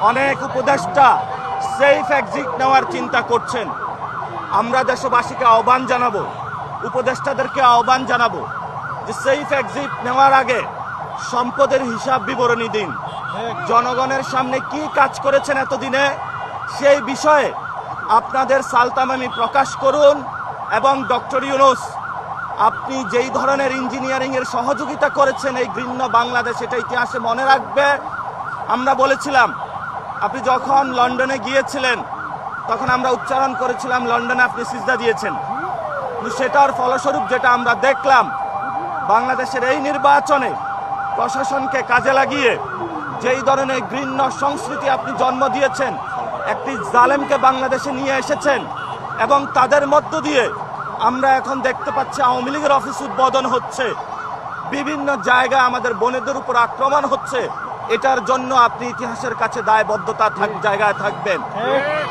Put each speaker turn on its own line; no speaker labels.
অনেক উপদেষ্টা safe exit নেওয়ার চিন্তা করছেন। আমরা দেশবাসীকে আহ্বান জানাবো, উপদেষ্টাদেরকে আহ্বান জানাবো যে সেফ এক্সিট নেওয়ার আগে সম্পদের হিসাব বিবরণী দিন। জনগণের সামনে কি কাজ করেছেন এতদিনে সেই বিষয়ে আপনাদের সালতামামি প্রকাশ করুন। এবং ডক্টর ইউনূস, আপনি যেই ধরনের ইঞ্জিনিয়ারিং এর সহযোগিতা করেছেন এই ঘৃণ্য বাংলাদেশ, এটা ইতিহাসে মনে রাখবে। আমরা বলেছিলাম, আপনি যখন লন্ডনে গিয়েছিলেন তখন আমরা উচ্চারণ করেছিলাম লন্ডনে আপনি সিজদা দিয়েছেন, কিন্তু সেটার ফলস্বরূপ যেটা আমরা দেখলাম, বাংলাদেশের এই নির্বাচনে প্রশাসনকে কাজে লাগিয়ে যেই ধরনের ঘৃণ্য সংস্কৃতি আপনি জন্ম দিয়েছেন, একটি জালেমকে বাংলাদেশে নিয়ে এসেছেন এবং তাদের মধ্য দিয়ে আমরা এখন দেখতে পাচ্ছি আওয়ামী লীগের অফিস উদ্বোধন হচ্ছে, বিভিন্ন জায়গায় আমাদের বোনেদের উপর আক্রমণ হচ্ছে। এটার জন্য আপনি ইতিহাসের কাছে দায়বদ্ধতা জায়গায় থাকবেন।